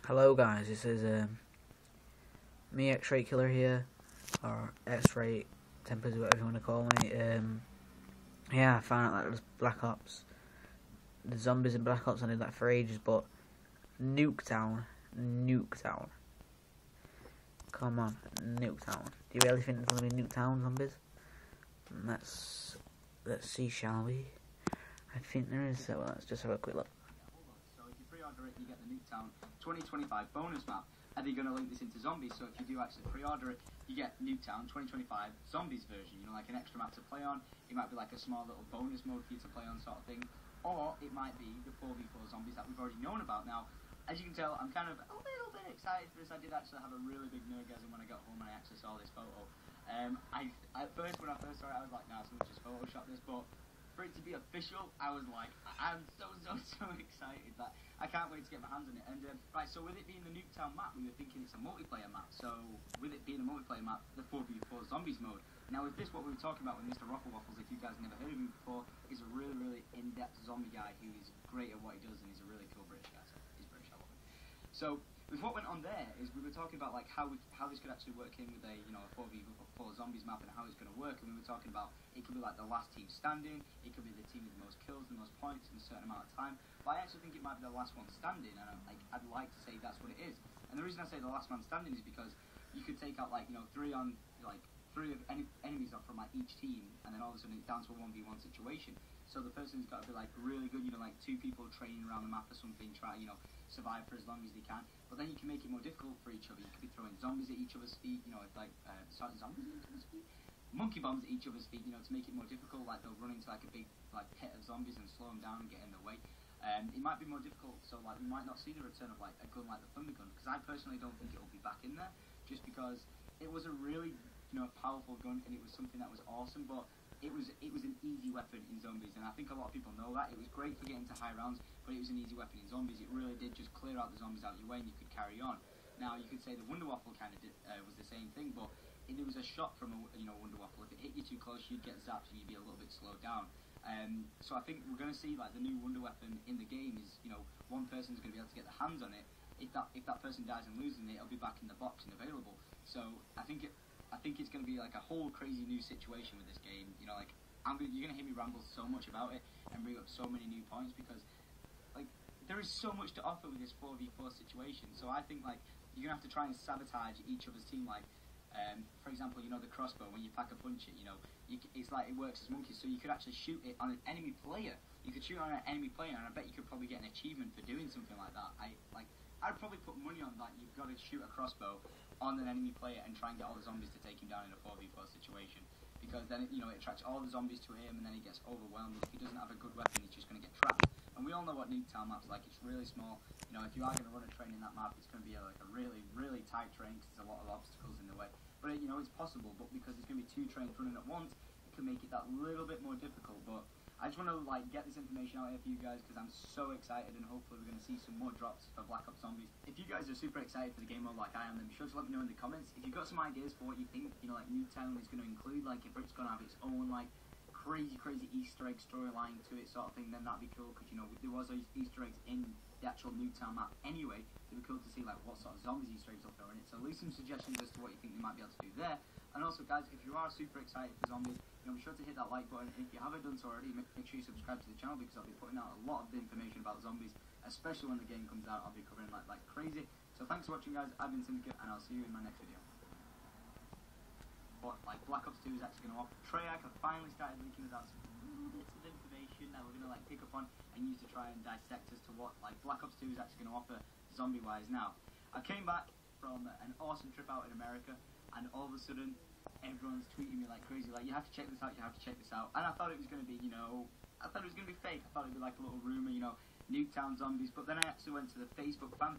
Hello guys, this is me, X-Ray Killer here, or X-Ray Tempers, whatever you want to call me. Yeah, I found out that it was Black Ops. The zombies in Black Ops, I knew that for ages, but Nuketown. Come on, Nuketown. Do you really think there's going to be Nuketown zombies? Let's see, shall we? I think there is, so let's just have a quick look. So if you pre-order it, you get the Nuketown 2025 bonus map. And they're going to link this into Zombies, so if you do actually pre-order it, you get Nuketown 2025 Zombies version, you know, like an extra map to play on. It might be like a small little bonus mode for you to play on sort of thing. Or it might be the 4v4 Zombies that we've already known about. Now, as you can tell, I'm kind of a little bit excited for this. I did actually have a really big nerdgasm when I got home and I actually saw this photo. When I first saw it, I was like, nah, someone just photoshopped this, but for it to be official, I was like, I'm so excited that I can't wait to get my hands on it. And right, so with it being the Nuketown map, we were thinking it's a multiplayer map. So with it being a multiplayer map, the 4v4 Zombies mode. Now is this what we were talking about with Mr. Ruffle Waffles? If you guys never heard of him before, he's a really in-depth zombie guy who is great at what he does, and he's a really cool British guy. So he's British, I love him. So with what went on there is we were talking about like how this could actually work in with a 4v4 Zombies map and how it's going to work, and we were talking about it could be like the last team standing, it could be the team with the most kills, the most points in a certain amount of time. But I actually think it might be the last one standing, and I'd like to say that's what it is. And the reason I say the last man standing is because you could take out three of any enemies from like each team, and then all of a sudden it's down to a 1v1 situation. So the person's got to be like really good, like two people training around the map or something, try survive for as long as they can. But then you can make it more difficult for each other. You could be throwing zombies at each other's feet, zombies at each other's feet? Monkey bombs at each other's feet, to make it more difficult. Like they'll run into like a big pit of zombies and slow them down and get in their way. It might be more difficult, so like we might not see the return of like a gun like the Thunder Gun, because I personally don't think it will be back in there, just because it was a really powerful gun and it was something that was awesome, but it was an easy weapon in Zombies, and I think a lot of people know that. It was great for getting to high rounds, but it was an easy weapon in Zombies. It really did just clear out the zombies out of your way and you could carry on. Now you could say the Wonder Waffle kind of was the same thing, but there was a shot from a Wonder Waffle. If it hit you too close, you'd get zapped and you'd be a little bit slowed down. So I think we're going to see like the new Wonder Weapon in the game is one person's going to be able to get their hands on it. If that person dies and losing it, it'll be back in the box and available. So I think it's going to be like a whole crazy new situation with this game. You're going to hear me ramble so much about it and bring up so many new points, because like there is so much to offer with this 4v4 situation. So I think like you're going to have to try and sabotage each other's team. Like for example, the crossbow, when you pack a punch it, it's like it works as monkeys. So you could actually shoot it on an enemy player. You could shoot on an enemy player, and I bet you could probably get an achievement for doing something like that. I'd probably put money on that. You've got to shoot a crossbow on an enemy player and try and get all the zombies to take him down in a 4v4 situation, because then it attracts all the zombies to him, and then he gets overwhelmed. If he doesn't have a good weapon, he's just going to get trapped. And we all know what Nuketown map's like. It's really small. If you are going to run a train in that map, it's going to be like a really tight train, because there's a lot of obstacles in the way. But it's possible, but because there's going to be two trains running at once, it can make it that little bit more difficult. But I just want to get this information out here for you guys, because I'm so excited, and hopefully we're going to see some more drops for Black Ops Zombies. If you guys are super excited for the game mode like I am, then be sure to let me know in the comments. If you've got some ideas for what you think, like Nuketown is going to include, like if it's going to have its own crazy Easter egg storyline to it sort of thing, then that'd be cool, because there was those Easter eggs in the actual Nuketown map anyway. It'd be cool to see like what sort of zombies Easter eggs they'll throw in it. So leave some suggestions as to what you think they might be able to do there. And also guys, if you are super excited for Zombies, be sure to hit that like button. And if you haven't done so already, make sure you subscribe to the channel, because I'll be putting out a lot of information about Zombies, especially when the game comes out. I'll be covering like crazy. So thanks for watching guys. I've been Syndicate, and I'll see you in my next video. But Black Ops 2 is actually going to offer Treyarch. Have finally started leaking us out some little bits of information that we're going to pick up on and use to try and dissect as to what Black Ops 2 is actually going to offer zombie wise. Now, I came back from an awesome trip out in America, and all of a sudden everyone's tweeting me like crazy, like you have to check this out, you have to check this out. And I thought it was going to be I thought it was going to be fake. I thought it'd be like a little rumor, Nuketown Zombies. But then I actually went to the Facebook fan